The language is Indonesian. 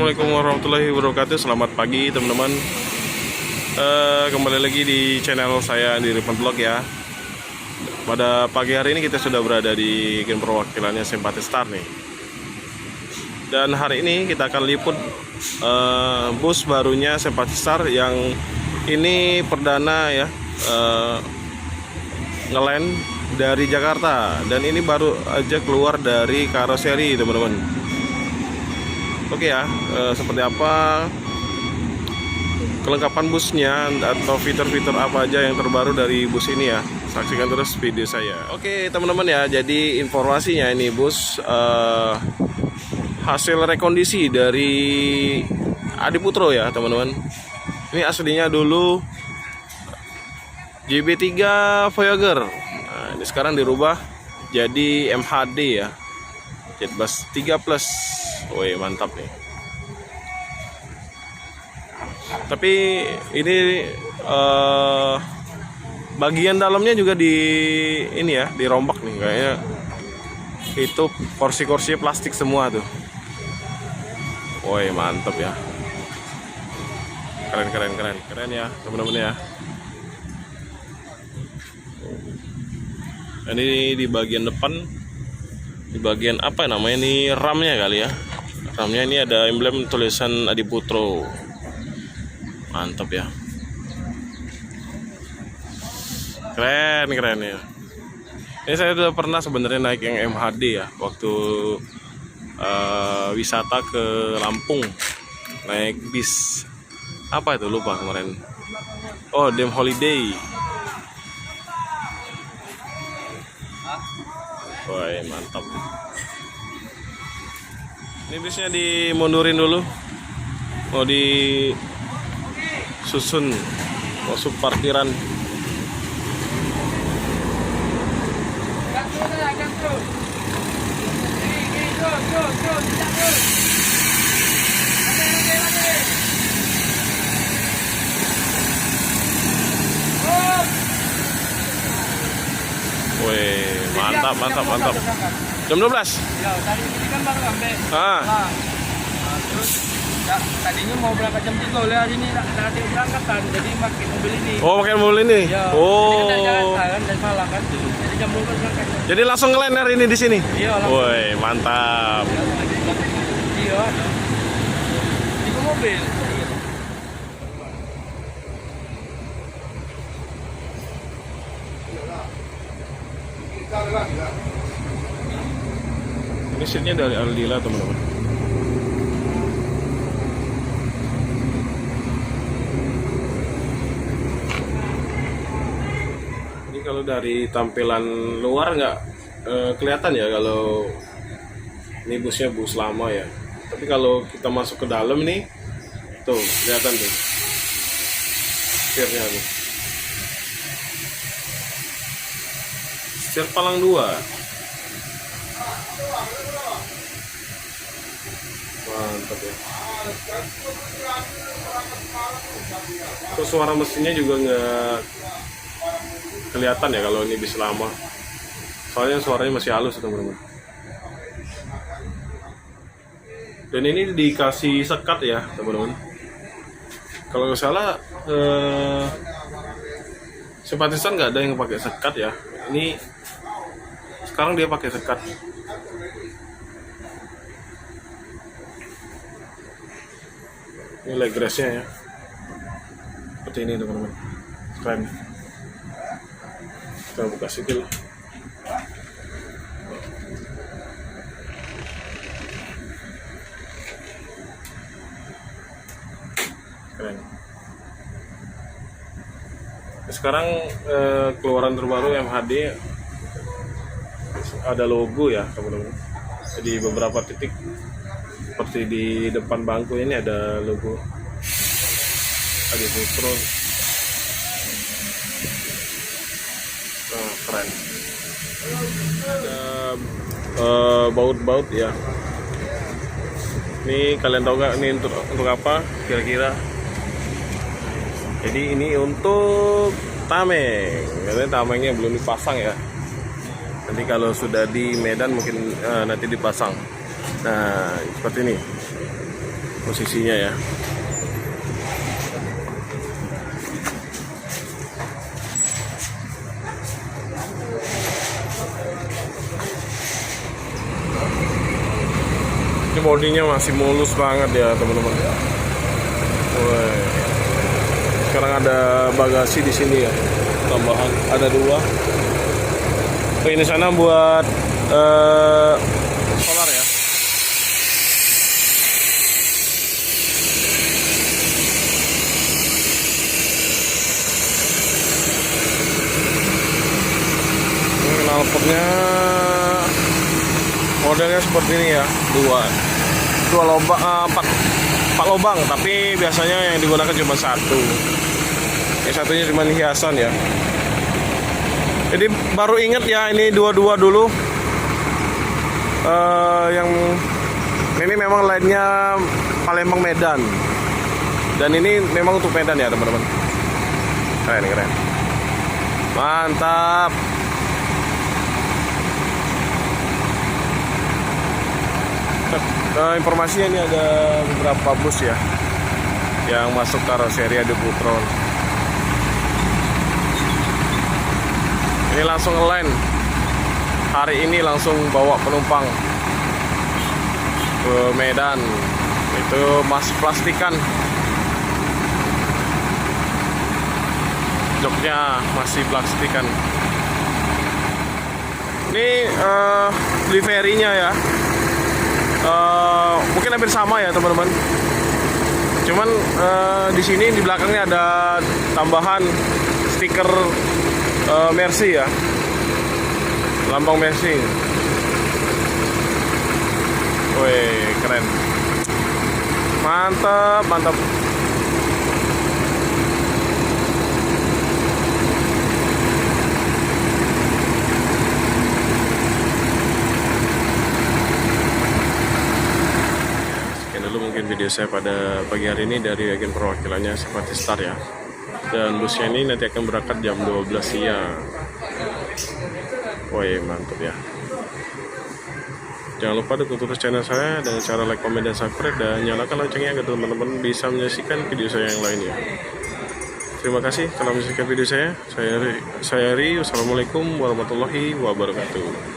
Assalamualaikum warahmatullahi wabarakatuh. Selamat pagi teman-teman. Kembali lagi di channel saya di Rifan Vlog ya. Pada pagi hari ini kita sudah berada di game perwakilannya Simpati Star nih. Dan hari ini kita akan liput bus barunya Simpati Star yang ini perdana ya, ngeland dari Jakarta, dan ini baru aja keluar dari karoseri teman-teman. Oke ya, seperti apa kelengkapan busnya atau fitur-fitur apa aja yang terbaru dari bus ini ya, saksikan terus video saya. Oke teman-teman ya, jadi informasinya ini bus hasil rekondisi dari Adiputro ya teman-teman. Ini aslinya dulu JB3 Voyager. Nah, ini sekarang dirubah jadi MHD ya, Jetbus 3 Plus. Woi mantap nih. Tapi ini bagian dalamnya juga di ini ya, dirombak nih kayaknya. Itu kursi-kursi plastik semua tuh. Woi mantap ya. Keren ya teman-teman ya. Ini di bagian depan, di bagian apa namanya ini, ramnya kali ya. Ramnya ini ada emblem tulisan Adiputro. Mantap ya. Keren ya. Ini saya udah pernah sebenarnya naik yang MHD ya, waktu wisata ke Lampung, naik bis apa itu lupa kemarin. Oh, Dem Holiday. Wah mantap. Ini bisnya dimundurin dulu, mau disusun masuk parkiran. Wih, mantap. Jam 12? Ya, tadi ini kan baru sampai. Terus ya, tadinya mau berangkat jam 3, oleh hari ini nanti berangkatan, jadi pakai mobil ini. Oh, pakai mobil ini? Ya, oh. Jadi kita jalan dari Malang kan, jadi jam 12 berangkat. Jadi langsung ngeland hari ini di sini? Iya, langsung. Woi, mantap. Iya. Di mobil. Ini seatnya dari Aldila teman-teman. Ini kalau dari tampilan luar nggak kelihatan ya kalau ini busnya bus lama ya. Tapi kalau kita masuk ke dalam nih, tuh kelihatan tuh setirnya tuh. Setir palang 2. Mantap ya. Terus suara mesinnya juga nggak kelihatan ya kalau ini bis lama. Soalnya suaranya masih halus teman-teman. Dan ini dikasih sekat ya teman-teman. Kalau nggak salah Simpati Star nggak ada yang pakai sekat ya. Ini sekarang dia pakai sekat. Ini leg rest-nya ya, seperti ini teman-teman. Keren. Kita buka sikil. Keren. Sekarang keluaran terbaru MHD ada logo ya teman-teman. Jadi beberapa titik seperti di depan bangku ini ada logo Adiputro. Keren. Ada baut-baut ya. Ini kalian tahu nggak ini untuk apa kira-kira? Jadi ini untuk tameng. Katanya tamengnya belum dipasang ya. Nanti kalau sudah di Medan mungkin nanti dipasang. Nah seperti ini. posisinya ya. Ini bodinya masih mulus banget ya teman-teman. Woi. Sekarang ada bagasi di sini ya, tambahan ada 2. Oh, ini sana buat solar ya. Ini knalpotnya modelnya seperti ini ya, 2 lubang, 4 lubang, tapi biasanya yang digunakan cuma 1. Yang satunya cuma hiasan ya. Jadi baru inget ya, ini 22 dulu. Yang ini memang lainnya Palembang Medan, dan ini memang untuk Medan ya teman-teman. Keren, mantap. Informasinya ini ada beberapa bus ya yang masuk karoseri Adi Putron. Ini langsung nge-line. Hari ini langsung bawa penumpang ke Medan. Itu masih plastikan. Joknya masih plastikan. Ini deliverynya ya. Mungkin hampir sama ya teman-teman. Cuman di sini di belakangnya ada tambahan stiker Mercy ya, lambang Mercy. Wih, keren, mantap. Mungkin video saya pada pagi hari ini dari agen perwakilannya Simpati Star ya. Dan busnya ini nanti akan berangkat jam 12 siang. Woi, mantap ya. Jangan lupa dukung terus channel saya dengan cara like, komen, dan subscribe, dan nyalakan loncengnya agar teman-teman bisa menyaksikan video saya yang lainnya. Terima kasih telah menyaksikan video saya. Saya Ri. Wassalamualaikum warahmatullahi wabarakatuh.